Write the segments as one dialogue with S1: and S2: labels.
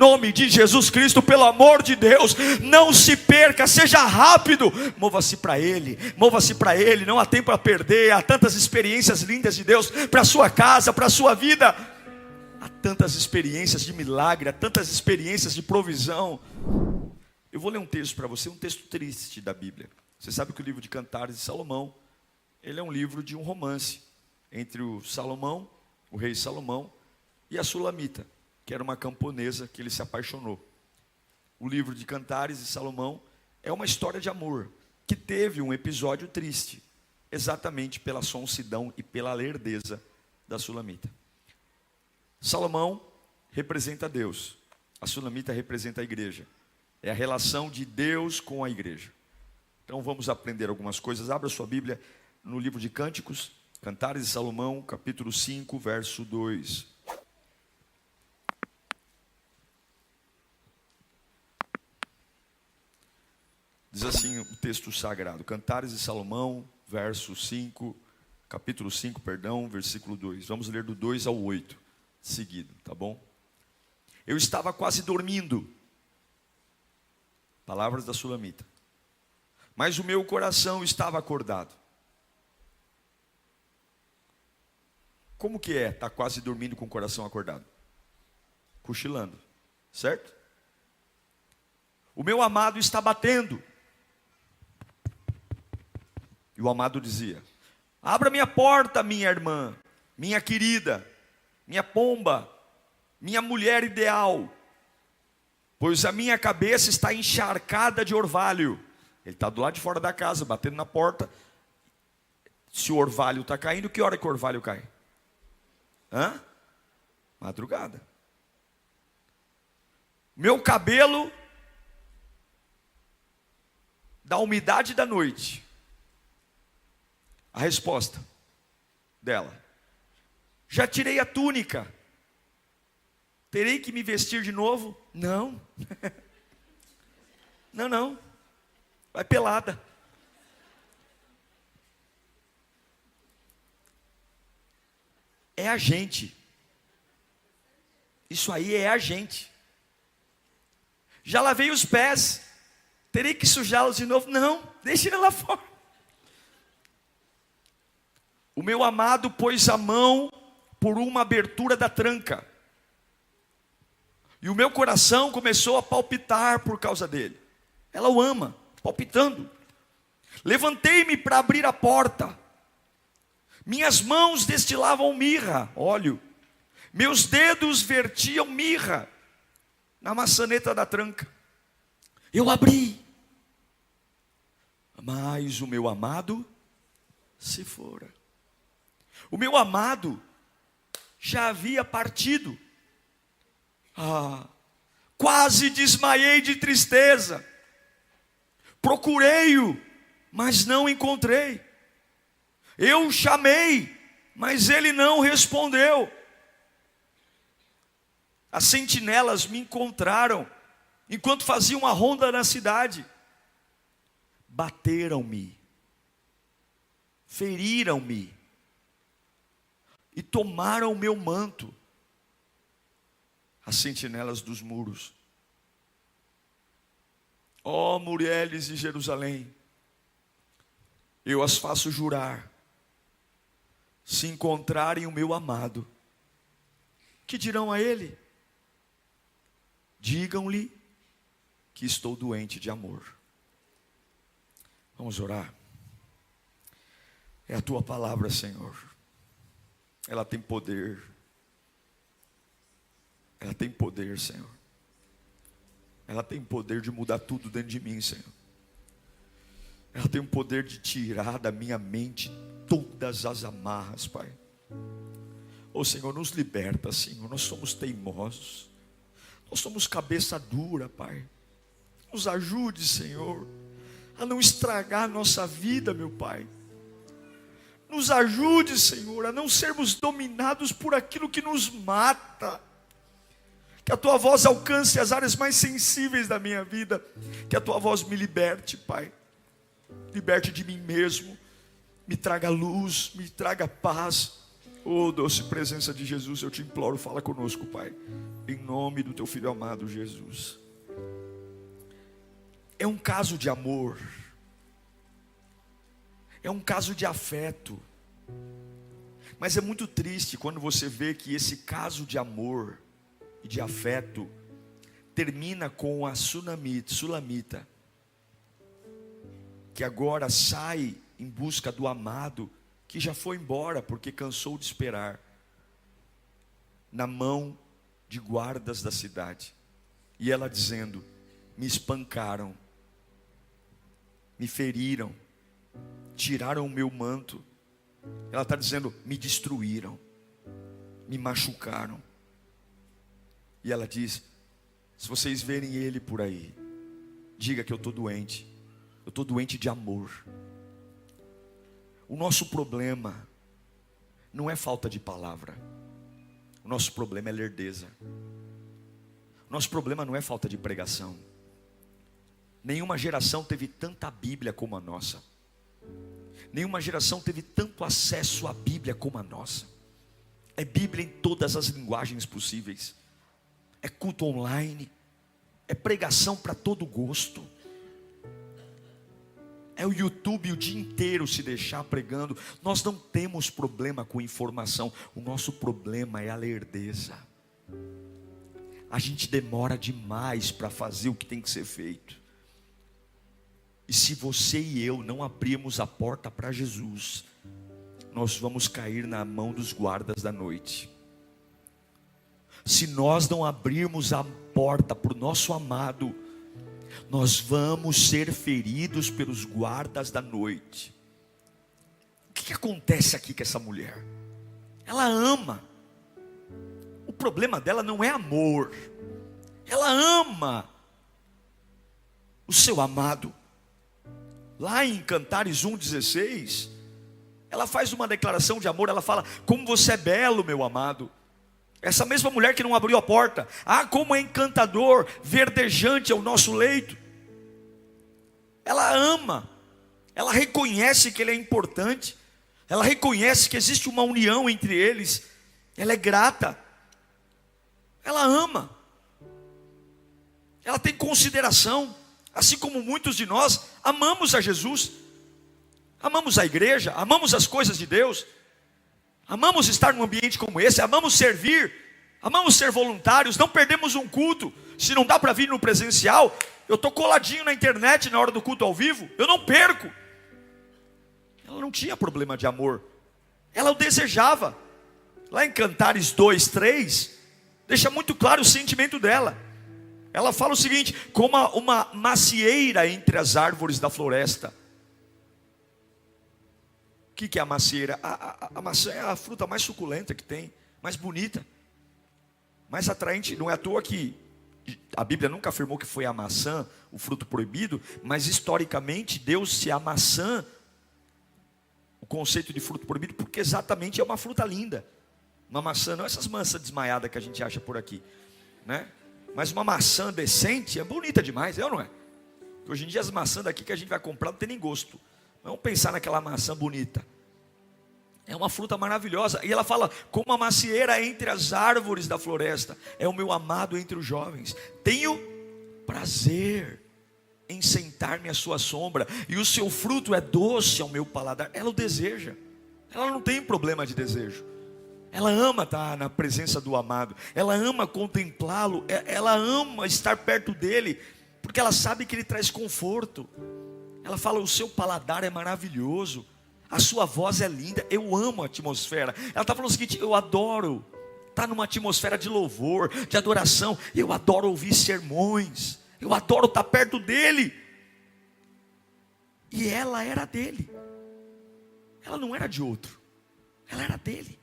S1: nome de Jesus Cristo, pelo amor de Deus, não se perca, seja rápido, mova-se para Ele, não há tempo a perder. Há tantas experiências lindas de Deus para a sua casa, para a sua vida, há tantas experiências de milagre, há tantas experiências de provisão. Eu vou ler um texto para você, um texto triste da Bíblia. Você sabe que o livro de Cantares de Salomão, ele é um livro de um romance entre o Salomão, o rei Salomão, e a Sulamita, que era uma camponesa que ele se apaixonou. O livro de Cantares de Salomão é uma história de amor, que teve um episódio triste, exatamente pela sonsidão e pela lerdeza da Sulamita. Salomão representa Deus, a Sulamita representa a igreja. É a relação de Deus com a igreja. Então vamos aprender algumas coisas. Abra sua Bíblia no livro de Cânticos, Cantares de Salomão, capítulo 5, verso 2. Diz assim o texto sagrado, Cantares de Salomão, verso 5, capítulo 5, perdão, versículo 2. Vamos ler do 2 ao 8, seguido, tá bom? Eu estava quase dormindo, palavras da Sulamita, mas o meu coração estava acordado. Como que é estar quase dormindo com o coração acordado? Cochilando, certo? O meu amado está batendo. E o amado dizia: abra minha porta, minha irmã, minha querida, minha pomba, minha mulher ideal, pois a minha cabeça está encharcada de orvalho. Ele está do lado de fora da casa, batendo na porta. Se o orvalho está caindo, que hora que o orvalho cai? Madrugada. Meu cabelo da umidade da noite. A resposta dela: já tirei a túnica, terei que me vestir de novo? Não. Não, vai pelada. É a gente. Isso aí é a gente. Já lavei os pés, terei que sujá-los de novo? Não, deixe ele lá fora. O meu amado pôs a mão por uma abertura da tranca, e o meu coração começou a palpitar por causa dele. Ela o ama, palpitando. Levantei-me para abrir a porta, minhas mãos destilavam mirra, óleo, meus dedos vertiam mirra na maçaneta da tranca. Eu abri, mas o meu amado se fora. O meu amado já havia partido. Quase desmaiei de tristeza. Procurei-o, mas não encontrei. Eu o chamei, mas ele não respondeu. As sentinelas me encontraram enquanto fazia uma ronda na cidade. Bateram-me, feriram-me e tomaram o meu manto. As sentinelas dos muros. Ó mulheres de Jerusalém, eu as faço jurar, se encontrarem o meu amado, que dirão a ele? Digam-lhe que estou doente de amor. Vamos orar. É a tua palavra, Senhor. Ela tem poder. Ela tem poder, Senhor. Ela tem poder de mudar tudo dentro de mim, Senhor. Ela tem o poder de tirar da minha mente todas as amarras, Pai. Ô Senhor, nos liberta, Senhor. Nós somos teimosos. Nós somos cabeça dura, Pai. Nos ajude, Senhor, a não estragar a nossa vida, meu Pai. Nos ajude, Senhor, a não sermos dominados por aquilo que nos mata. Que a Tua voz alcance as áreas mais sensíveis da minha vida. Que a Tua voz me liberte, Pai. Liberte de mim mesmo. Me traga luz, me traga paz. Oh, doce presença de Jesus, eu te imploro, fala conosco, Pai, em nome do teu Filho amado Jesus. É um caso de amor, é um caso de afeto, mas é muito triste quando você vê que esse caso de amor e de afeto termina com a sulamita, que agora sai em busca do amado, que já foi embora porque cansou de esperar, na mão de guardas da cidade, e ela dizendo: me espancaram, me feriram, tiraram o meu manto. Ela está dizendo: me destruíram, me machucaram. E ela diz: se vocês verem ele por aí, diga que eu estou doente, eu estou doente de amor. O nosso problema não é falta de palavra, o nosso problema é lerdeza. O nosso problema não é falta de pregação. Nenhuma geração teve tanta Bíblia como a nossa. Nenhuma geração teve tanto acesso à Bíblia como a nossa. É Bíblia em todas as linguagens possíveis. É culto online, é pregação para todo gosto. É o YouTube o dia inteiro se deixar pregando. Nós não temos problema com informação. O nosso problema é a lerdeza. A gente demora demais para fazer o que tem que ser feito. E se você e eu não abrirmos a porta para Jesus, nós vamos cair na mão dos guardas da noite. Se nós não abrirmos a porta para o nosso amado, nós vamos ser feridos pelos guardas da noite. O que acontece aqui com essa mulher? Ela ama. O problema dela não é amor. Ela ama o seu amado. Lá em Cantares 1,16, ela faz uma declaração de amor. Ela fala: como você é belo, meu amado. Essa mesma mulher que não abriu a porta: ah, como é encantador, verdejante é o nosso leito. Ela ama, ela reconhece que ele é importante, ela reconhece que existe uma união entre eles, ela é grata, ela ama, ela tem consideração, assim como muitos de nós amamos a Jesus, amamos a igreja, amamos as coisas de Deus, amamos estar num ambiente como esse, amamos servir, amamos ser voluntários, não perdemos um culto. Se não dá para vir no presencial, eu estou coladinho na internet na hora do culto ao vivo, eu não perco. Ela não tinha problema de amor, ela o desejava. Lá em Cantares 2:3, deixa muito claro o sentimento dela. Ela fala o seguinte: como uma macieira entre as árvores da floresta. O que é a macieira? A maçã é a fruta mais suculenta que tem, mais bonita, mais atraente. Não é à toa que a Bíblia nunca afirmou que foi a maçã o fruto proibido, mas historicamente deu-se a maçã o conceito de fruto proibido, porque exatamente é uma fruta linda. Uma maçã, não essas maçãs desmaiadas que a gente acha por aqui, né? Mas uma maçã decente é bonita demais, é ou não é? Porque hoje em dia as maçãs daqui que a gente vai comprar não tem nem gosto. Vamos pensar naquela maçã bonita. É uma fruta maravilhosa. E ela fala: como a macieira entre as árvores da floresta, é o meu amado entre os jovens. Tenho prazer em sentar-me à sua sombra, e o seu fruto é doce ao meu paladar. Ela o deseja. Ela não tem problema de desejo. Ela ama estar na presença do amado. Ela ama contemplá-lo. Ela ama estar perto dele, porque ela sabe que ele traz conforto. Ela fala: o seu paladar é maravilhoso, a sua voz é linda. Eu amo a atmosfera. Ela está falando o seguinte: eu adoro estar numa atmosfera de louvor, de adoração. Eu adoro ouvir sermões, eu adoro estar perto dele. E ela era dele, ela não era de outro, ela era dele.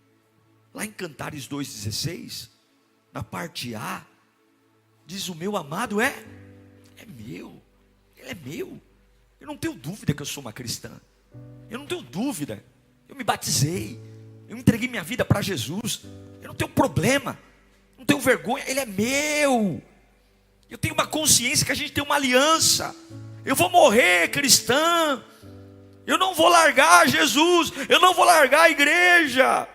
S1: Lá em Cantares 2,16, na parte A, diz: o meu amado é meu, ele é meu. Eu não tenho dúvida que eu sou uma cristã. Eu não tenho dúvida. Eu me batizei. Eu entreguei minha vida para Jesus. Eu não tenho problema. Não tenho vergonha. Ele é meu. Eu tenho uma consciência que a gente tem uma aliança. Eu vou morrer cristã. Eu não vou largar Jesus. Eu não vou largar a igreja.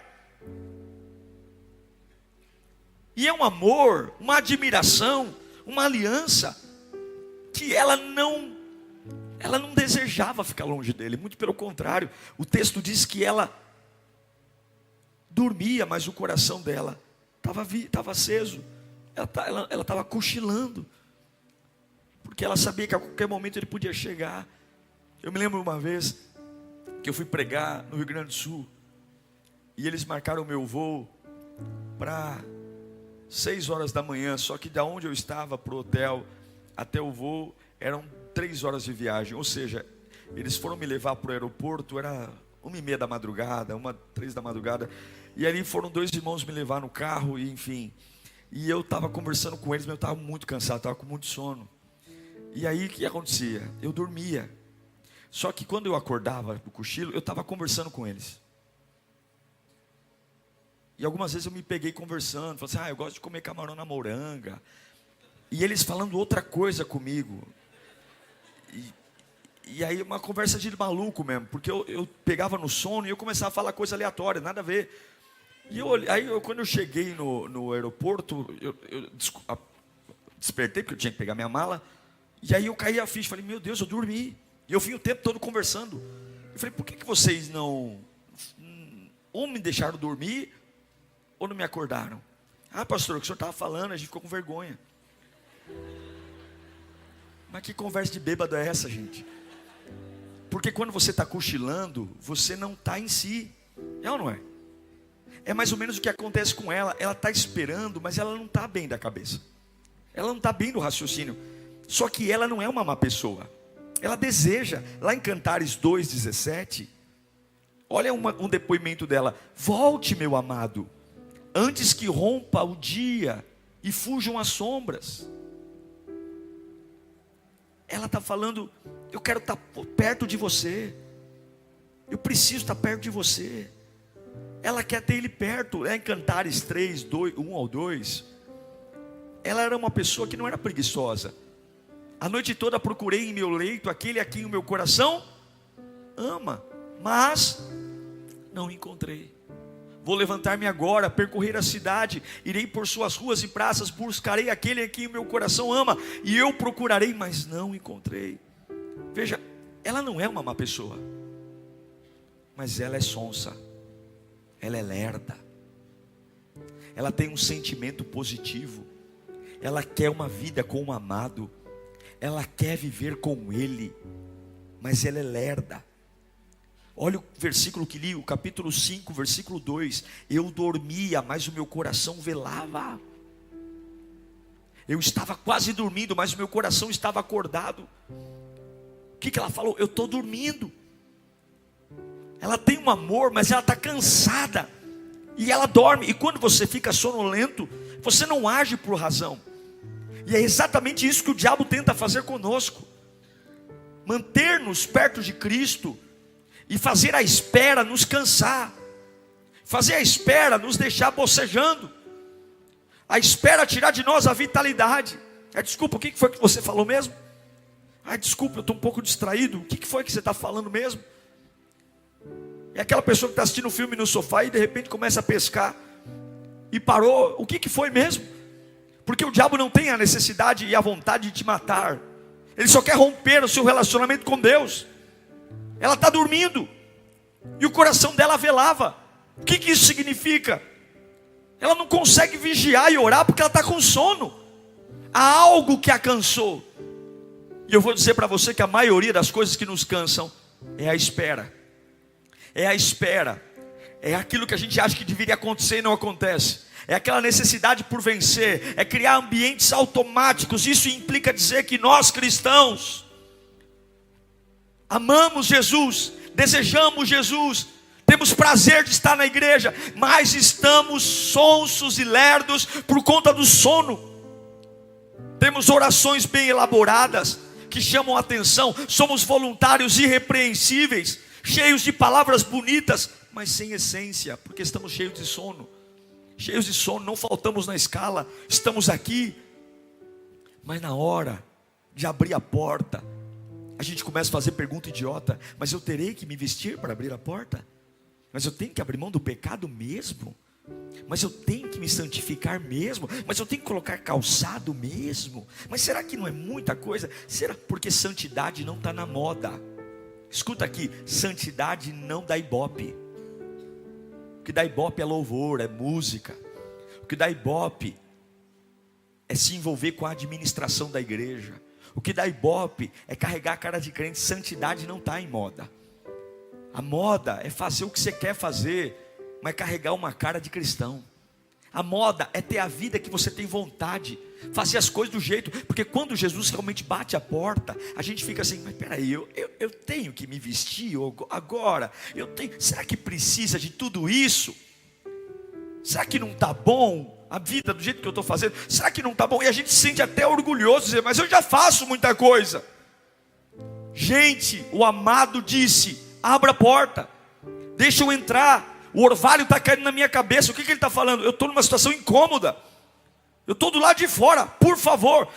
S1: E é um amor, uma admiração, uma aliança, que ela não desejava ficar longe dele, muito pelo contrário. O texto diz que ela dormia, mas o coração dela estava aceso, ela estava cochilando, porque ela sabia que a qualquer momento ele podia chegar. Eu me lembro uma vez que eu fui pregar no Rio Grande do Sul, e eles marcaram o meu voo para 6 horas da manhã, só que da onde eu estava para o hotel até o voo eram 3 horas de viagem, ou seja, eles foram me levar para o aeroporto, era 1h30 da madrugada, 3 da madrugada, e ali foram 2 irmãos me levar no carro, e enfim, e eu estava conversando com eles, mas eu estava muito cansado, estava com muito sono. E aí o que acontecia? Eu dormia, só que quando eu acordava pro cochilo, eu estava conversando com eles. E algumas vezes eu me peguei conversando, falando assim, eu gosto de comer camarão na moranga. E eles falando outra coisa comigo. E aí uma conversa de maluco mesmo, porque eu pegava no sono e eu começava a falar coisa aleatória, nada a ver. E quando eu cheguei no aeroporto, eu despertei, porque eu tinha que pegar minha mala. E aí eu caí a ficha, falei, meu Deus, eu dormi. E eu vim o tempo todo conversando. Eu falei, por que vocês não ou me deixaram dormir, ou não me acordaram? Ah, pastor, o que o senhor estava falando, a gente ficou com vergonha. Mas que conversa de bêbado é essa, gente? Porque quando você está cochilando, você não está em si. É ou não é? É mais ou menos o que acontece com ela. Ela está esperando, mas ela não está bem da cabeça. Ela não está bem do raciocínio. Só que ela não é uma má pessoa. Ela deseja. Lá em Cantares 2:17, olha um depoimento dela. Volte, meu amado, antes que rompa o dia e fujam as sombras. Ela está falando, eu quero estar perto de você. Eu preciso estar perto de você. Ela quer ter ele perto. Em Cantares 3, 1 ao 2, ela era uma pessoa que não era preguiçosa. A noite toda procurei em meu leito aquele a quem o meu coração ama, mas não encontrei. Vou levantar-me agora, percorrer a cidade, irei por suas ruas e praças, buscarei aquele a quem o meu coração ama, e eu procurarei, mas não encontrei. Veja, ela não é uma má pessoa, mas ela é sonsa, ela é lerda, ela tem um sentimento positivo, ela quer uma vida com um amado, ela quer viver com ele, mas ela é lerda. Olha o versículo que li, o capítulo 5, versículo 2. Eu dormia, mas o meu coração velava. Eu estava quase dormindo, mas o meu coração estava acordado. O que ela falou? Eu estou dormindo. Ela tem um amor, mas ela está cansada. E ela dorme. E quando você fica sonolento, você não age por razão. E é exatamente isso que o diabo tenta fazer conosco. Manter-nos perto de Cristo e fazer a espera nos cansar, fazer a espera nos deixar bocejando, a espera tirar de nós a vitalidade. Desculpa, o que foi que você falou mesmo? Desculpa, eu estou um pouco distraído. O que foi que você está falando mesmo? É aquela pessoa que está assistindo um filme no sofá e de repente começa a pescar e parou. O que foi mesmo? Porque o diabo não tem a necessidade e a vontade de te matar. Ele só quer romper o seu relacionamento com Deus. Ela está dormindo e o coração dela velava. O que isso significa? Ela não consegue vigiar e orar porque ela está com sono. Há algo que a cansou. E eu vou dizer para você que a maioria das coisas que nos cansam é a espera. É a espera. É aquilo que a gente acha que deveria acontecer e não acontece. É aquela necessidade por vencer. É criar ambientes automáticos. Isso implica dizer que nós cristãos amamos Jesus, desejamos Jesus, temos prazer de estar na igreja, mas estamos sonsos e lerdos por conta do sono. Temos orações bem elaboradas que chamam a atenção, somos voluntários irrepreensíveis, cheios de palavras bonitas, mas sem essência, porque estamos cheios de sono. Cheios de sono, não faltamos na escala, estamos aqui, mas na hora de abrir a porta, a gente começa a fazer pergunta idiota. Mas eu terei que me vestir para abrir a porta? Mas eu tenho que abrir mão do pecado mesmo? Mas eu tenho que me santificar mesmo? Mas eu tenho que colocar calçado mesmo? Mas será que não é muita coisa? Será? Porque santidade não está na moda. Escuta aqui, santidade não dá ibope. O que dá ibope é louvor, é música. O que dá ibope é se envolver com a administração da igreja. O que dá ibope é carregar a cara de crente. Santidade não está em moda. A moda é fazer o que você quer fazer, mas carregar uma cara de cristão. A moda é ter a vida que você tem vontade, fazer as coisas do jeito. Porque quando Jesus realmente bate a porta, a gente fica assim, mas peraí, eu tenho que me vestir agora? Será que precisa de tudo isso? Será que não está bom a vida do jeito que eu estou fazendo? Será que não está bom? E a gente se sente até orgulhoso, dizer, mas eu já faço muita coisa. Gente, o amado disse, abra a porta, deixa eu entrar. O orvalho está caindo na minha cabeça. O que ele está falando? Eu estou numa situação incômoda, eu estou do lado de fora, por favor.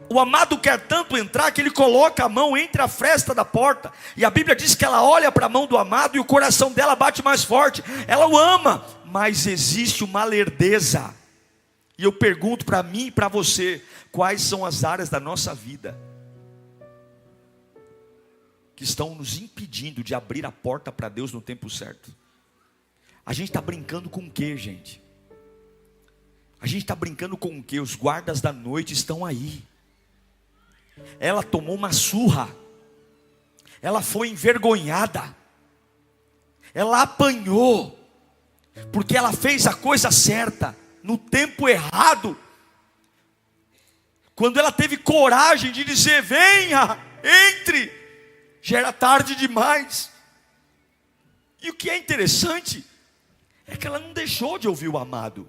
S1: O amado quer tanto entrar que ele coloca a mão entre a fresta da porta. E a Bíblia diz que ela olha para a mão do amado e o coração dela bate mais forte. Ela o ama, mas existe uma lerdeza. E eu pergunto para mim e para você, quais são as áreas da nossa vida que estão nos impedindo de abrir a porta para Deus no tempo certo? A gente está brincando com o que, gente? A gente está brincando com o que? Os guardas da noite estão aí. Ela tomou uma surra, ela foi envergonhada, ela apanhou, porque ela fez a coisa certa, no tempo errado. Quando ela teve coragem de dizer, venha, entre, já era tarde demais. E o que é interessante, é que ela não deixou de ouvir o amado.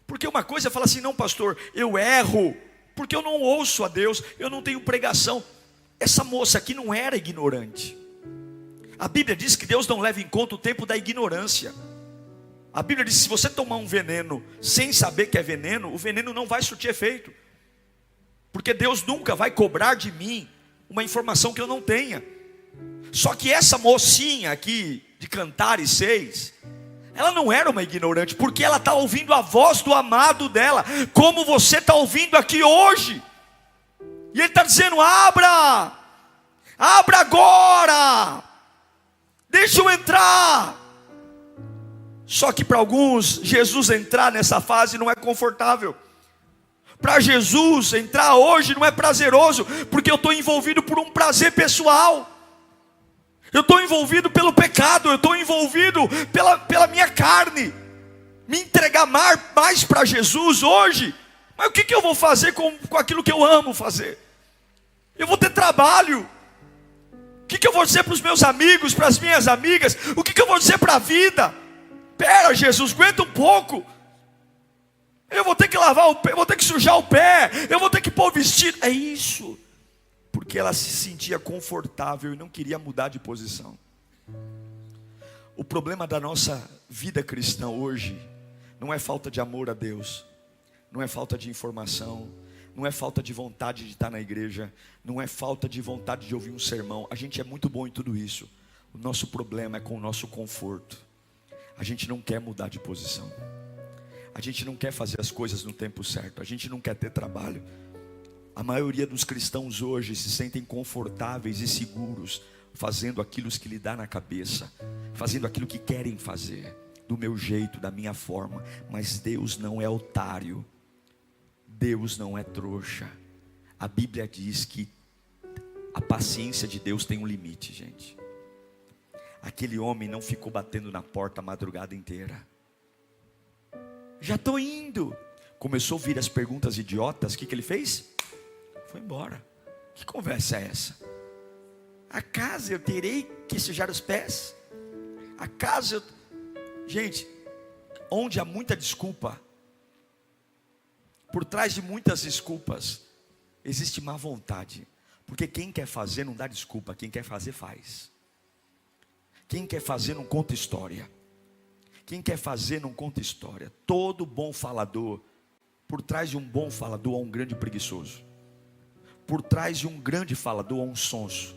S1: Porque uma coisa é falar assim, não pastor, eu erro, porque eu não ouço a Deus, eu não tenho pregação. Essa moça aqui não era ignorante. A Bíblia diz que Deus não leva em conta o tempo da ignorância. A Bíblia diz que se você tomar um veneno sem saber que é veneno, o veneno não vai surtir efeito. Porque Deus nunca vai cobrar de mim uma informação que eu não tenha. Só que essa mocinha aqui, de Cantares 6, ela não era uma ignorante, porque ela está ouvindo a voz do amado dela, como você está ouvindo aqui hoje. E ele está dizendo, abra agora, deixa eu entrar. Só que para alguns, Jesus entrar nessa fase não é confortável. Para Jesus entrar hoje não é prazeroso, porque eu estou envolvido por um prazer pessoal. Eu estou envolvido pelo pecado, eu estou envolvido pela minha carne. Me entregar mais para Jesus hoje, mas o que eu vou fazer com aquilo que eu amo fazer? Eu vou ter trabalho. O que eu vou dizer para os meus amigos, para as minhas amigas? O que eu vou dizer para a vida? Pera, Jesus, aguenta um pouco. Eu vou ter que lavar o pé, eu vou ter que sujar o pé, eu vou ter que pôr o vestido. É isso. Porque ela se sentia confortável e não queria mudar de posição. O problema da nossa vida cristã hoje não é falta de amor a Deus, não é falta de informação, não é falta de vontade de estar na igreja, não é falta de vontade de ouvir um sermão. A gente é muito bom em tudo isso. O nosso problema é com o nosso conforto. A gente não quer mudar de posição. A gente não quer fazer as coisas no tempo certo. A gente não quer ter trabalho. A maioria dos cristãos hoje se sentem confortáveis e seguros fazendo aquilo que lhe dá na cabeça, fazendo aquilo que querem fazer, do meu jeito, da minha forma. Mas Deus não é otário, Deus não é trouxa. A Bíblia diz que a paciência de Deus tem um limite, gente. Aquele homem não ficou batendo na porta a madrugada inteira. Já estou indo. Começou a ouvir as perguntas idiotas. O que ele fez? Foi embora. Que conversa é essa? Acaso eu terei que sujar os pés? Acaso eu... Gente, onde há muita desculpa, por trás de muitas desculpas, existe má vontade. Porque quem quer fazer não dá desculpa, quem quer fazer faz. Quem quer fazer não conta história. Quem quer fazer não conta história. Todo bom falador, por trás de um bom falador há um grande preguiçoso. Por trás de um grande falador há um sonso.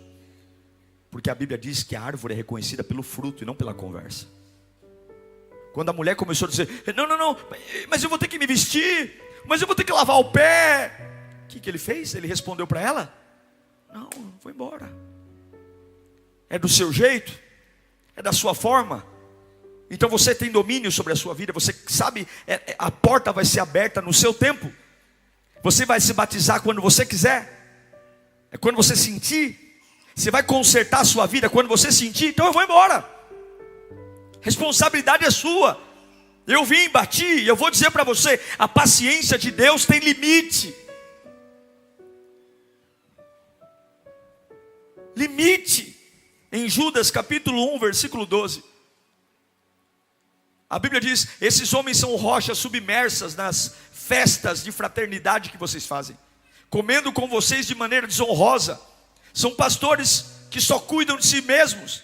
S1: Porque a Bíblia diz que a árvore é reconhecida pelo fruto e não pela conversa. Quando a mulher começou a dizer: não, não, não, mas eu vou ter que me vestir, mas eu vou ter que lavar o pé. O que ele fez? Ele respondeu para ela: não, vou embora. É do seu jeito, é da sua forma. Então você tem domínio sobre a sua vida. Você sabe, a porta vai ser aberta no seu tempo. Você vai se batizar quando você quiser. É quando você sentir. Você vai consertar a sua vida quando você sentir. Então eu vou embora. Responsabilidade é sua. Eu vim, bati, e eu vou dizer para você: a paciência de Deus tem limite. Limite. Em Judas capítulo 1, versículo 12. A Bíblia diz: esses homens são rochas submersas nas festas de fraternidade que vocês fazem, comendo com vocês de maneira desonrosa. São pastores que só cuidam de si mesmos.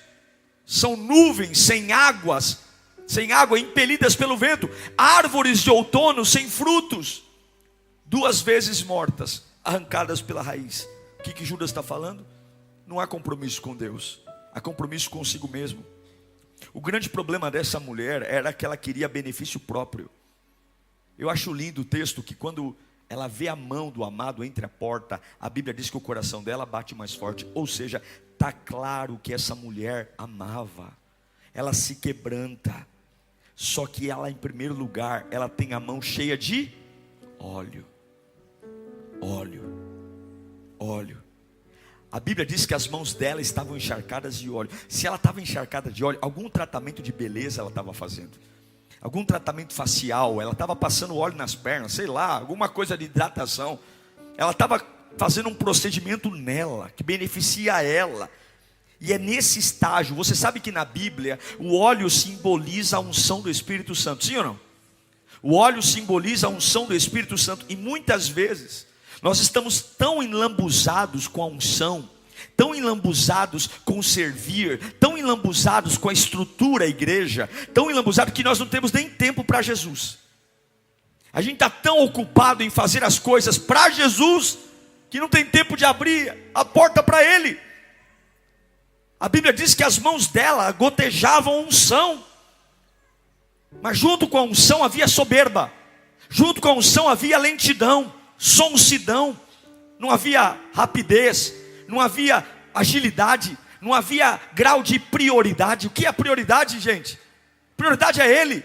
S1: São nuvens sem água, impelidas pelo vento. Árvores de outono sem frutos, 2 vezes mortas, arrancadas pela raiz. O que Judas está falando? Não há compromisso com Deus, há compromisso consigo mesmo. O grande problema dessa mulher era que ela queria benefício próprio. Eu acho lindo o texto que quando ela vê a mão do amado entre a porta, a Bíblia diz que o coração dela bate mais forte. Ou seja, está claro que essa mulher amava. Ela se quebranta. Só que ela, em primeiro lugar, ela tem a mão cheia de óleo. Óleo. Óleo. A Bíblia diz que as mãos dela estavam encharcadas de óleo. Se ela estava encharcada de óleo, algum tratamento de beleza ela estava fazendo. Algum tratamento facial, ela estava passando óleo nas pernas, sei lá, alguma coisa de hidratação. Ela estava fazendo um procedimento nela, que beneficia ela. E é nesse estágio, você sabe que na Bíblia, o óleo simboliza a unção do Espírito Santo, sim ou não? O óleo simboliza a unção do Espírito Santo. E muitas vezes, nós estamos tão enlambuzados com a unção, tão enlambuzados com o servir, tão enlambuzados com a estrutura da igreja, tão enlambuzados que nós não temos nem tempo para Jesus. A gente está tão ocupado em fazer as coisas para Jesus, que não tem tempo de abrir a porta para Ele. A Bíblia diz que as mãos dela gotejavam unção, mas junto com a unção havia soberba, junto com a unção havia lentidão, sonsidão, não havia rapidez, não havia agilidade, não havia grau de prioridade. O que é prioridade, gente? Prioridade é Ele.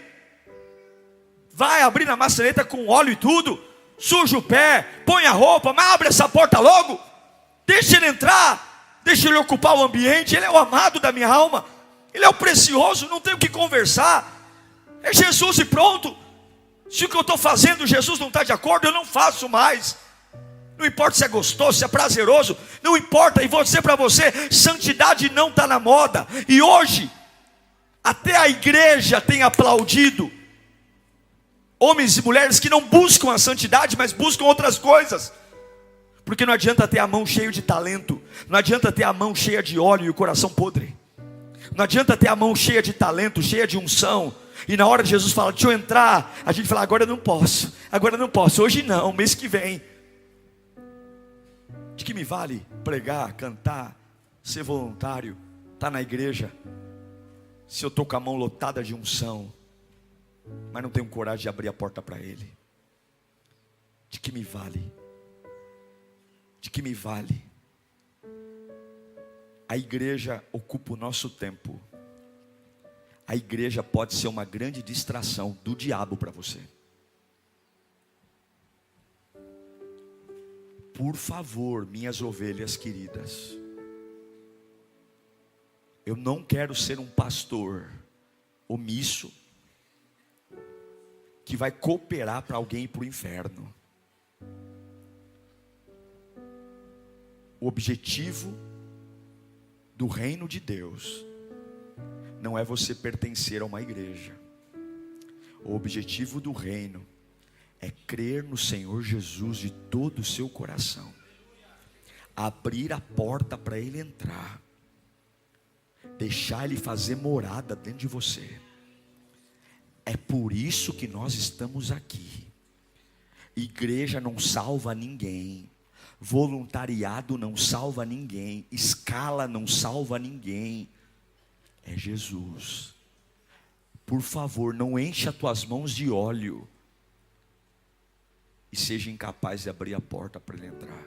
S1: Vai abrir na maçaneta com óleo e tudo, suja o pé, põe a roupa, mas abre essa porta logo, deixa Ele entrar, deixa Ele ocupar o ambiente. Ele é o amado da minha alma, Ele é o precioso, não tenho o que conversar, é Jesus e pronto. Se o que eu estou fazendo, Jesus não está de acordo, eu não faço mais. Não importa se é gostoso, se é prazeroso, não importa. E vou dizer para você, santidade não está na moda. E hoje, até a igreja tem aplaudido homens e mulheres que não buscam a santidade, mas buscam outras coisas. Porque não adianta ter a mão cheia de talento, não adianta ter a mão cheia de óleo e o coração podre. Não adianta ter a mão cheia de talento, cheia de unção, e na hora de Jesus falar: deixa eu entrar, a gente fala: agora eu não posso, hoje não, mês que vem. De que me vale pregar, cantar, ser voluntário, estar na igreja, se eu estou com a mão lotada de unção, mas não tenho coragem de abrir a porta para Ele? De que me vale? De que me vale? A igreja ocupa o nosso tempo. A igreja pode ser uma grande distração do diabo para você. Por favor, minhas ovelhas queridas, eu não quero ser um pastor omisso, que vai cooperar para alguém ir para o inferno. O objetivo do reino de Deus não é você pertencer a uma igreja. O objetivo do reino é crer no Senhor Jesus de todo o seu coração, abrir a porta para Ele entrar, deixar Ele fazer morada dentro de você. É por isso que nós estamos aqui. Igreja não salva ninguém, voluntariado não salva ninguém, escala não salva ninguém. É Jesus. por favor, não encha as tuas mãos de óleo e seja incapaz de abrir a porta para ele entrar.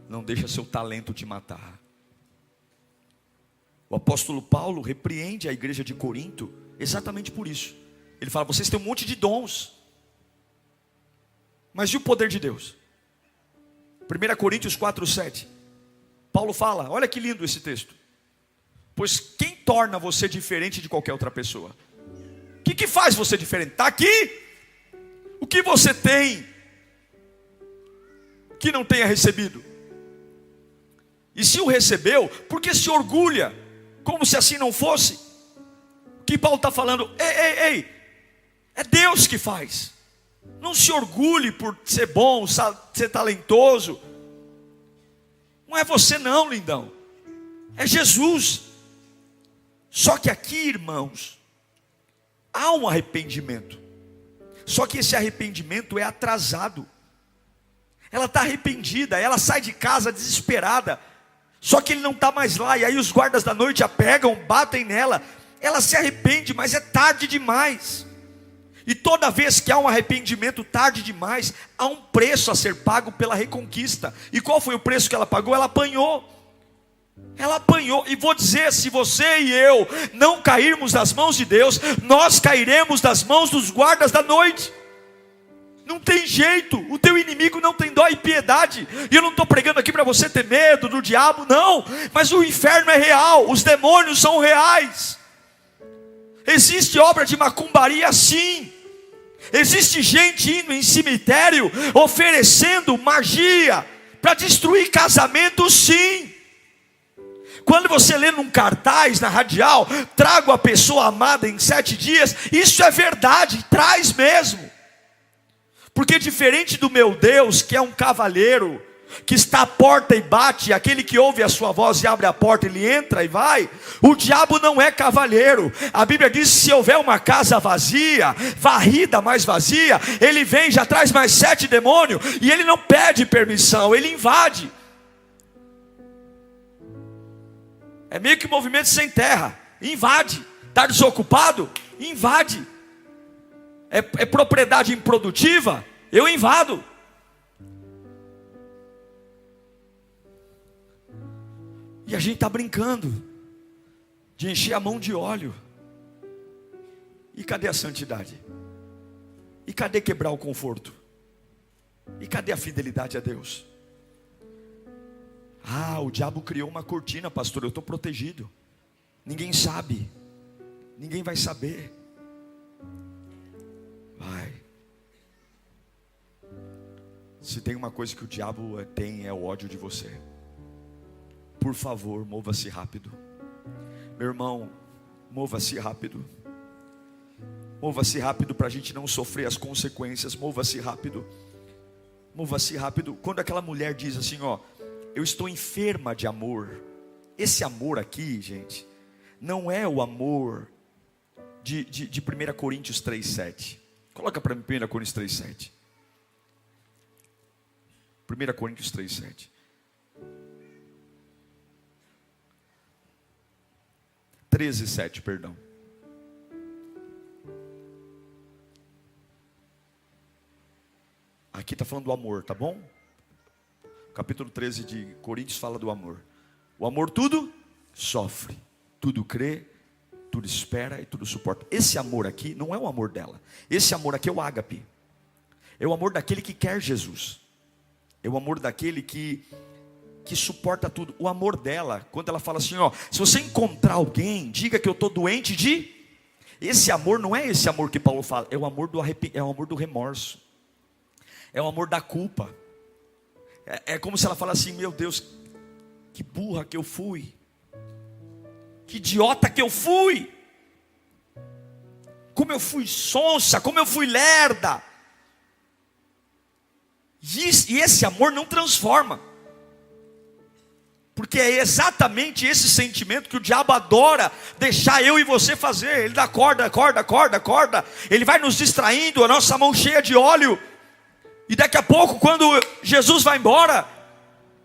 S1: Não deixa seu talento te matar. O apóstolo Paulo repreende a igreja de Corinto exatamente por isso. Ele fala: vocês têm um monte de dons, mas e o poder de Deus? 1 Coríntios 4:7, Paulo fala, olha que lindo esse texto: pois quem torna você diferente de qualquer outra pessoa? O que faz você diferente? Está aqui. O que você tem que não tenha recebido? E se o recebeu, por que se orgulha como se assim não fosse? O que Paulo está falando? Ei, é Deus que faz. Não se orgulhe por ser bom, ser talentoso. Não é você não, lindão. É Jesus. Só que aqui, irmãos, há um arrependimento. Só que esse arrependimento é atrasado. Ela está arrependida, ela sai de casa desesperada. Só que ele não está mais lá. E aí os guardas da noite a pegam, batem nela. Ela se arrepende, mas é tarde demais. E toda vez que há um arrependimento tarde demais, há um preço a ser pago pela reconquista. E qual foi o preço que ela pagou? Ela apanhou. Ela apanhou. E vou dizer, se você e eu não cairmos das mãos de Deus, nós cairemos das mãos dos guardas da noite. Não tem jeito. O teu inimigo não tem dó e piedade. E eu não estou pregando aqui para você ter medo do diabo, não. Mas o inferno é real. Os demônios são reais. Existe obra de macumbaria, sim. Existe gente indo em cemitério oferecendo magia para destruir casamento, sim. Quando você lê num cartaz na radial: trago a pessoa amada em 7 dias, isso é verdade, traz mesmo. Porque diferente do meu Deus, que é um cavalheiro, que está à porta e bate, aquele que ouve a sua voz e abre a porta, ele entra e vai. O diabo não é cavalheiro. A Bíblia diz que se houver uma casa vazia, varrida, mais vazia, ele vem, já traz mais 7 demônios, e ele não pede permissão, ele invade. É meio que um movimento sem terra. Invade. Está desocupado? Invade. É propriedade improdutiva? Eu invado. E a gente está brincando de encher a mão de óleo. E cadê a santidade? E cadê quebrar o conforto? E cadê a fidelidade a Deus? Ah, o diabo criou uma cortina, pastor, eu estou protegido. Ninguém sabe. Ninguém vai saber. Vai. Se tem uma coisa que o diabo tem, é o ódio de você. Por favor, mova-se rápido. Meu irmão, mova-se rápido. Mova-se rápido para a gente não sofrer as consequências. Mova-se rápido. Mova-se rápido. Quando aquela mulher diz assim, ó: eu estou enferma de amor. Esse amor aqui, gente, não é o amor de 1 Coríntios 3:7. Coloca para mim 1 Coríntios 3:7. 1 Coríntios 3:7. 13:7, perdão. Aqui está falando do amor, tá bom? Capítulo 13 de Coríntios fala do amor. O amor tudo sofre, tudo crê, tudo espera e tudo suporta. Esse amor aqui não é o amor dela. Esse amor aqui é o ágape. É o amor daquele que quer Jesus. É o amor daquele que suporta tudo. O amor dela, quando ela fala assim, ó: se você encontrar alguém, diga que eu estou doente de... Esse amor não é esse amor que Paulo fala. É o amor é o amor do remorso. É o amor da culpa. É como se ela falasse assim: meu Deus, que burra que eu fui. Que idiota que eu fui. Como eu fui sonsa, como eu fui lerda. E esse amor não transforma. Porque é exatamente esse sentimento que o diabo adora deixar eu e você fazer. Ele dá corda. Ele vai nos distraindo, a nossa mão cheia de óleo. E daqui a pouco, quando Jesus vai embora,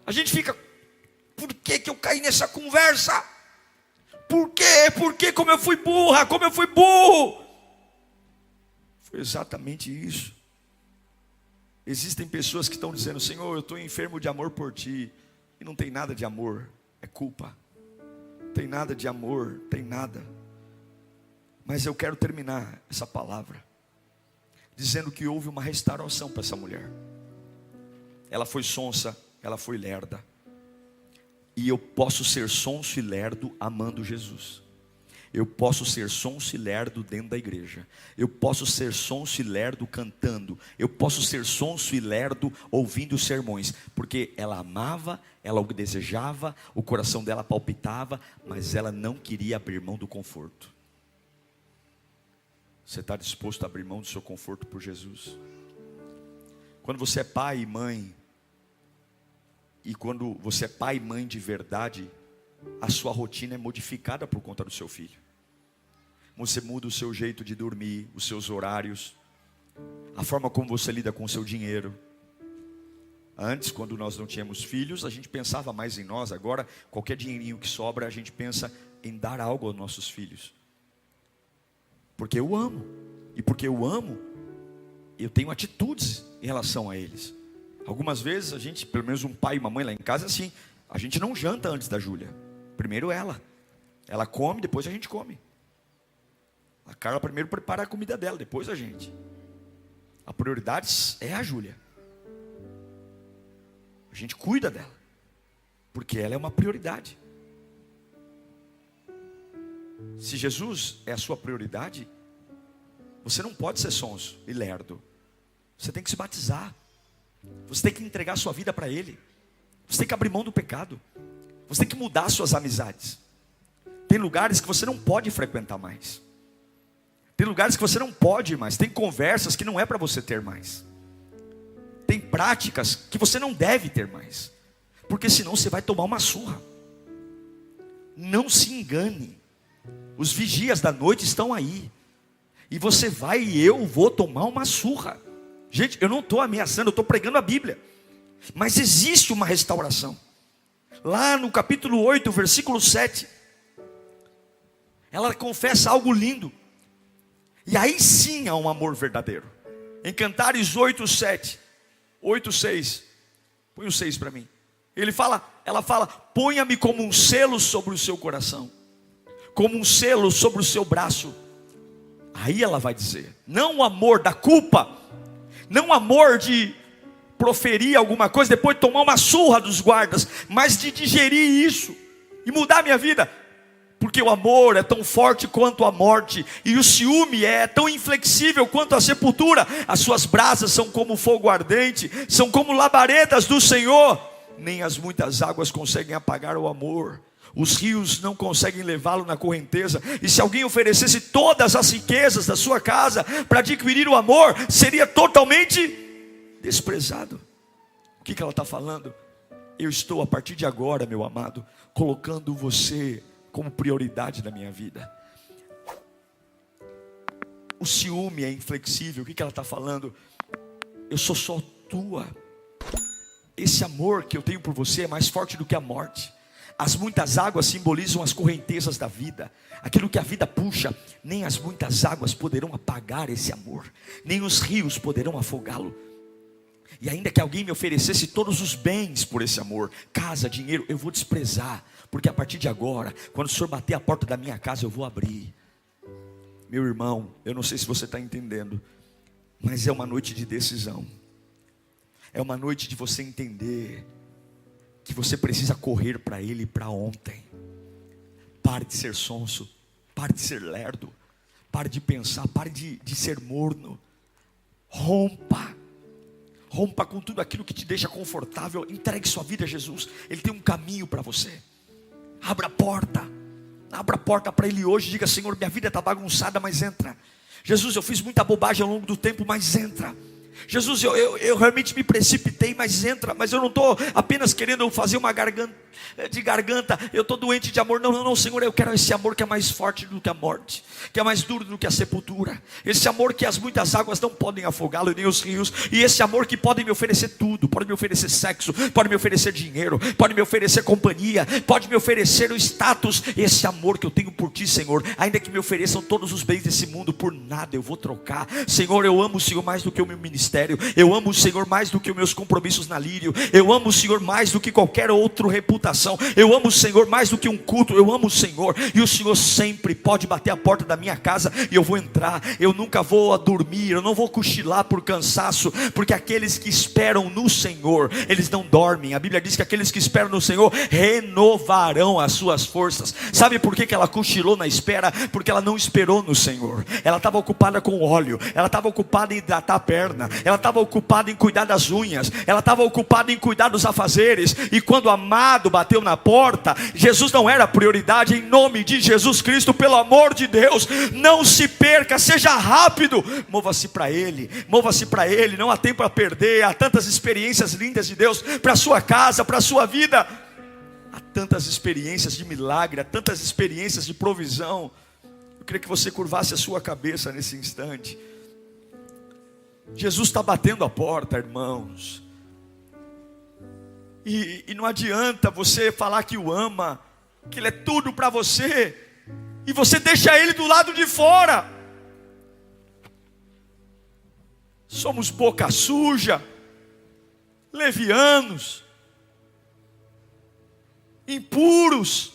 S1: a gente fica: Por que que eu caí nessa conversa? Por quê? Por que? Como eu fui burra? Como eu fui burro? Foi exatamente isso. Existem pessoas que estão dizendo: Senhor, eu estou enfermo de amor por Ti. E não tem nada de amor, é culpa. Tem nada de amor, tem nada. Mas eu quero terminar essa palavra dizendo que houve uma restauração para essa mulher. Ela foi sonsa, ela foi lerda. E eu posso ser sonso e lerdo amando Jesus. Eu posso ser sonso e lerdo dentro da igreja. Eu posso ser sonso e lerdo cantando. Eu posso ser sonso e lerdo ouvindo os sermões. Porque ela amava, ela o desejava, o coração dela palpitava, mas ela não queria abrir mão do conforto. Você está disposto a abrir mão do seu conforto por Jesus? Quando você é pai e mãe, e quando você é pai e mãe de verdade, a sua rotina é modificada por conta do seu filho. Você muda o seu jeito de dormir, os seus horários, a forma como você lida com o seu dinheiro. Antes, quando nós não tínhamos filhos, a gente pensava mais em nós. Agora, qualquer dinheirinho que sobra, a gente pensa em dar algo aos nossos filhos. Porque eu amo. E porque eu amo, eu tenho atitudes em relação a eles. Algumas vezes a gente, pelo menos um pai e uma mãe lá em casa, assim, a gente não janta antes da Júlia. Primeiro ela. Ela come, depois a gente come. A Carla primeiro prepara a comida dela, depois a gente. A prioridade é a Júlia. A gente cuida dela, porque ela é uma prioridade. Se Jesus é a sua prioridade, você não pode ser sonso e lerdo. Você tem que se batizar. Você tem que entregar a sua vida para Ele. Você tem que abrir mão do pecado. Você tem que mudar suas amizades. Tem lugares que você não pode frequentar mais. Tem lugares que você não pode mais. Tem conversas que não é para você ter mais. Tem práticas que você não deve ter mais. Porque senão você vai tomar uma surra. Não se engane. Os vigias da noite estão aí. E você vai e eu vou tomar uma surra. Gente, eu não estou ameaçando, eu estou pregando a Bíblia. Mas existe uma restauração. Lá no capítulo 8, versículo 7. Ela confessa algo lindo. E aí sim há um amor verdadeiro. Em Cantares 8:7, 8:6. Põe o 6 para mim. Ela fala: ponha-me como um selo sobre o seu coração, como um selo sobre o seu braço. Aí ela vai dizer: não o amor da culpa, não o amor de proferir alguma coisa, depois tomar uma surra dos guardas, mas de digerir isso e mudar a minha vida. Porque o amor é tão forte quanto a morte, e o ciúme é tão inflexível quanto a sepultura. As suas brasas são como fogo ardente, são como labaredas do Senhor. Nem as muitas águas conseguem apagar o amor. Os rios não conseguem levá-lo na correnteza. E se alguém oferecesse todas as riquezas da sua casa para adquirir o amor, seria totalmente desprezado. O que ela está falando? Eu estou a partir de agora, meu amado, colocando você como prioridade da minha vida. O ciúme é inflexível. O que ela está falando? Eu sou só tua. Esse amor que eu tenho por você é mais forte do que a morte. As muitas águas simbolizam as correntezas da vida. Aquilo que a vida puxa. Nem as muitas águas poderão apagar esse amor. Nem os rios poderão afogá-lo. E ainda que alguém me oferecesse todos os bens por esse amor, casa, dinheiro, eu vou desprezar. Porque a partir de agora, quando o Senhor bater a porta da minha casa, eu vou abrir. Meu irmão, eu não sei se você está entendendo, mas é uma noite de decisão. É uma noite de você entender que você precisa correr para Ele para ontem. Pare de ser sonso, pare de ser lerdo, pare de pensar, pare de ser morno. Rompa com tudo aquilo que te deixa confortável. Entregue sua vida a Jesus. Ele tem um caminho para você. Abra a porta para Ele hoje. Diga: Senhor, minha vida está bagunçada, mas entra. Jesus, eu fiz muita bobagem ao longo do tempo, mas entra. Jesus, eu realmente me precipitei, mas eu não estou apenas querendo fazer uma garganta, eu estou doente de amor. Não, Senhor, eu quero esse amor que é mais forte do que a morte, que é mais duro do que a sepultura, esse amor que as muitas águas não podem afogá-lo, nem os rios, e esse amor que pode me oferecer tudo, pode me oferecer sexo, pode me oferecer dinheiro, pode me oferecer companhia, pode me oferecer o status. Esse amor que eu tenho por Ti, Senhor, ainda que me ofereçam todos os bens desse mundo, por nada eu vou trocar. Senhor, eu amo o Senhor mais do que o meu ministério, eu amo o Senhor mais do que os meus compromissos na Lírio, eu amo o Senhor mais do que qualquer outra reputação, eu amo o Senhor mais do que um culto, eu amo o Senhor, e o Senhor sempre pode bater a porta da minha casa e eu vou entrar. Eu nunca vou dormir, eu não vou cochilar por cansaço, porque aqueles que esperam no Senhor, eles não dormem. A Bíblia diz que aqueles que esperam no Senhor renovarão as suas forças. Sabe por que ela cochilou na espera? Porque ela não esperou no Senhor. Ela estava ocupada com óleo, ela estava ocupada em hidratar a perna, ela estava ocupada em cuidar das unhas, ela estava ocupada em cuidar dos afazeres. E quando o amado bateu na porta, Jesus não era prioridade. Em nome de Jesus Cristo, pelo amor de Deus, não se perca, seja rápido, mova-se para Ele, não há tempo a perder. Há tantas experiências lindas de Deus para a sua casa, para a sua vida, há tantas experiências de milagre, há tantas experiências de provisão. Eu queria que você curvasse a sua cabeça nesse instante. Jesus está batendo a porta, irmãos, e não adianta você falar que o ama, que Ele é tudo para você, e você deixa Ele do lado de fora. Somos boca suja, levianos, impuros,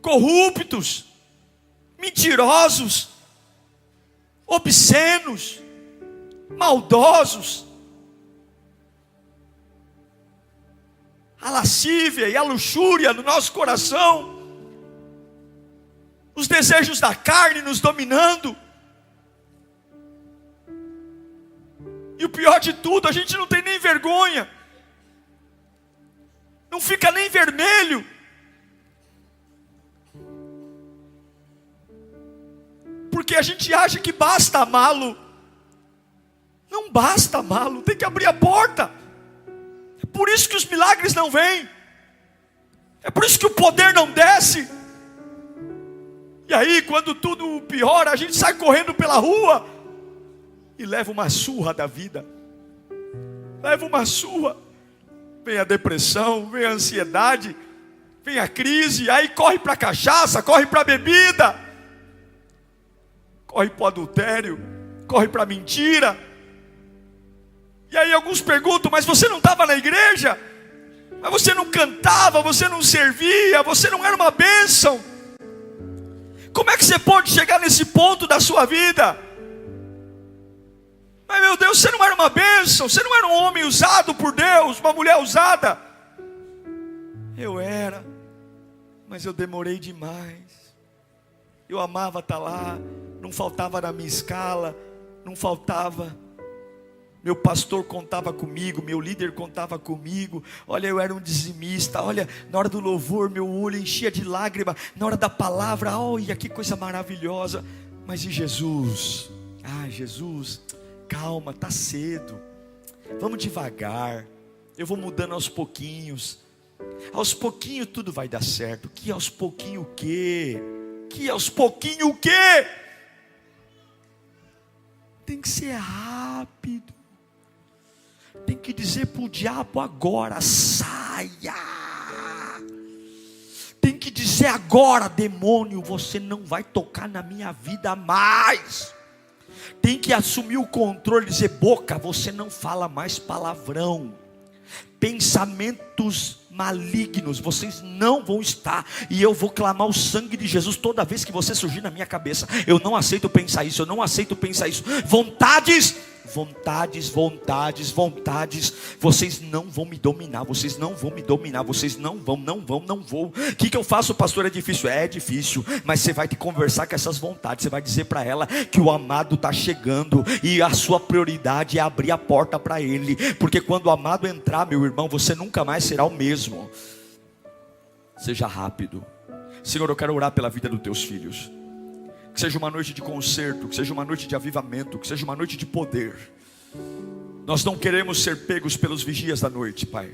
S1: corruptos, mentirosos, obscenos, maldosos. A lascívia e a luxúria no nosso coração, os desejos da carne nos dominando. E o pior de tudo, a gente não tem nem vergonha, não fica nem vermelho, porque a gente acha que basta amá-lo. Não basta amá-lo, tem que abrir a porta. É por isso que os milagres não vêm, é por isso que o poder não desce. E aí, quando tudo piora, a gente sai correndo pela rua e leva uma surra da vida, leva uma surra. Vem a depressão, vem a ansiedade, vem a crise, aí corre para a cachaça, corre para a bebida, corre para o adultério, corre para a mentira. E aí alguns perguntam, mas você não estava na igreja? Mas você não cantava, você não servia, você não era uma bênção? Como é que você pode chegar nesse ponto da sua vida? Mas meu Deus, você não era uma bênção, você não era um homem usado por Deus, uma mulher usada. Eu era, mas eu demorei demais. Eu amava estar lá, não faltava na minha escala, não faltava. Meu pastor contava comigo, meu líder contava comigo. Olha, eu era um dizimista. Olha, na hora do louvor meu olho enchia de lágrima. Na hora da palavra, olha que coisa maravilhosa. Mas e Jesus? Ah, Jesus, calma, está cedo. Vamos devagar. Eu vou mudando aos pouquinhos. Aos pouquinhos tudo vai dar certo. Que aos pouquinhos o quê? Que aos pouquinhos o quê? Tem que ser rápido. Tem que dizer para o diabo agora, saia. Tem que dizer agora, demônio, você não vai tocar na minha vida mais. Tem que assumir o controle, dizer, boca, você não fala mais palavrão. Pensamentos malignos, vocês não vão estar. E eu vou clamar o sangue de Jesus toda vez que você surgir na minha cabeça. Eu não aceito pensar isso, eu não aceito pensar isso. Vontades, vocês não vão me dominar, vocês não vão me dominar, vocês não vão. O que eu faço, pastor? É difícil, mas você vai te conversar com essas vontades, você vai dizer para ela que o amado está chegando, e a sua prioridade é abrir a porta para ele, porque quando o amado entrar, meu irmão, você nunca mais será o mesmo. Seja rápido. Senhor, eu quero orar pela vida dos teus filhos. Que seja uma noite de concerto, que seja uma noite de avivamento, que seja uma noite de poder. Nós não queremos ser pegos pelos vigias da noite, Pai.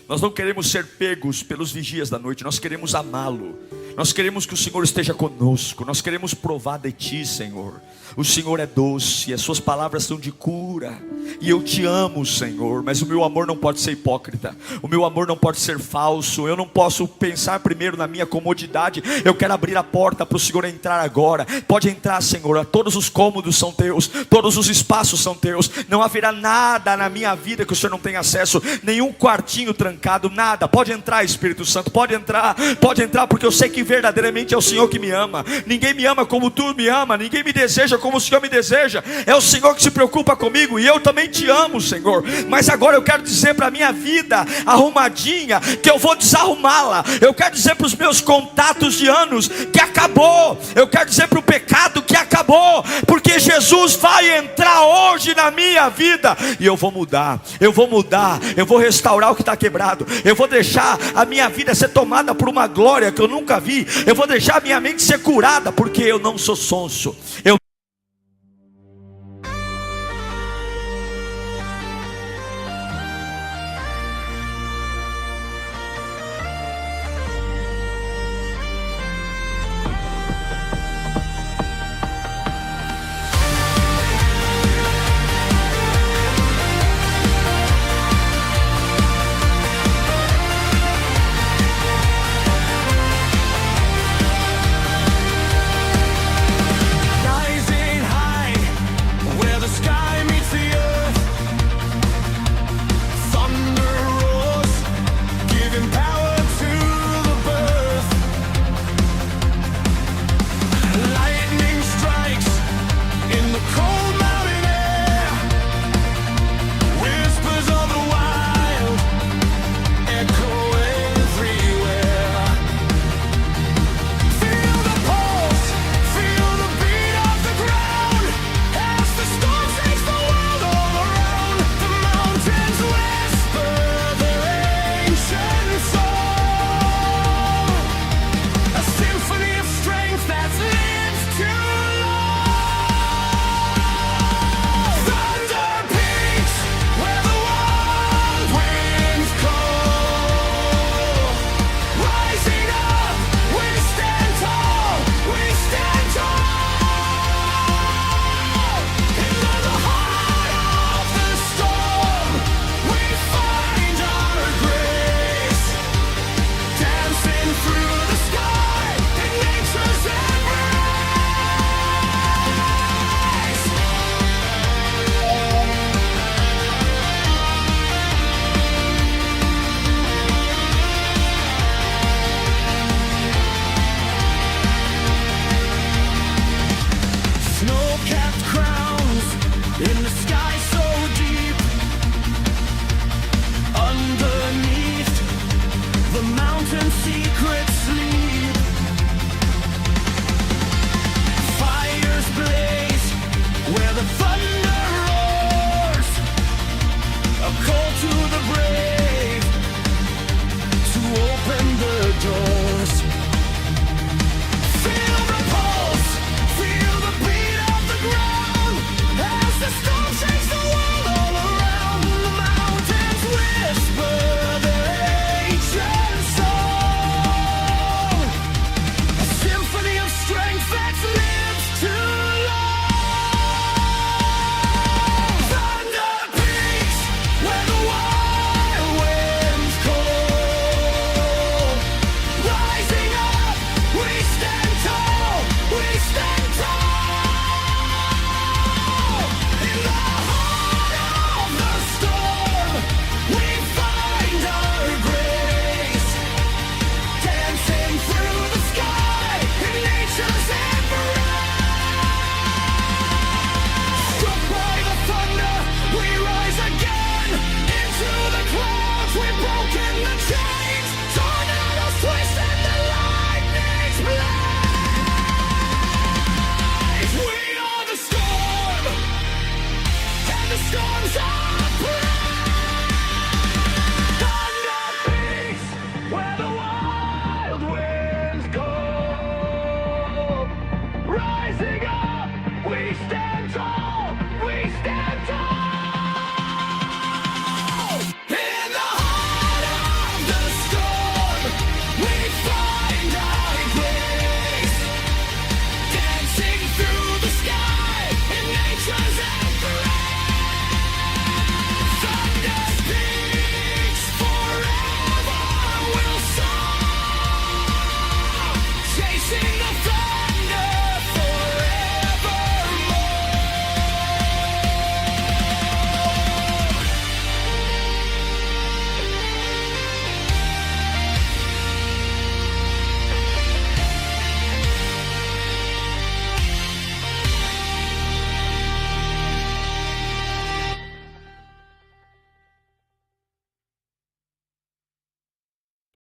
S1: Nós não queremos ser pegos pelos vigias da noite. Nós queremos amá-lo. Nós queremos que o Senhor esteja conosco. Nós queremos provar de Ti, Senhor. O Senhor é doce, as suas palavras são de cura. E eu te amo, Senhor. Mas o meu amor não pode ser hipócrita. O meu amor não pode ser falso. Eu não posso pensar primeiro na minha comodidade. Eu quero abrir a porta para o Senhor entrar agora. Pode entrar, Senhor. Todos os cômodos são Teus. Todos os espaços são Teus. Não haverá nada na minha vida que o Senhor não tenha acesso. Nenhum quartinho trancado, nada. Pode entrar, Espírito Santo. Pode entrar, porque eu sei que verdadeiramente é o Senhor que me ama. Ninguém me ama como Tu me ama. Ninguém me deseja como o Senhor me deseja. É o Senhor que se preocupa comigo. E eu também te amo, Senhor. Mas agora eu quero dizer para a minha vida arrumadinha que eu vou desarrumá-la. Eu quero dizer para os meus contatos de anos que acabou. Eu quero dizer para o pecado que acabou, porque Jesus vai entrar hoje na minha vida. E eu vou mudar. Eu vou restaurar o que está quebrado. Eu vou deixar a minha vida ser tomada por uma glória que eu nunca vi. Eu vou deixar a minha mente ser curada, porque eu não sou sonso. Eu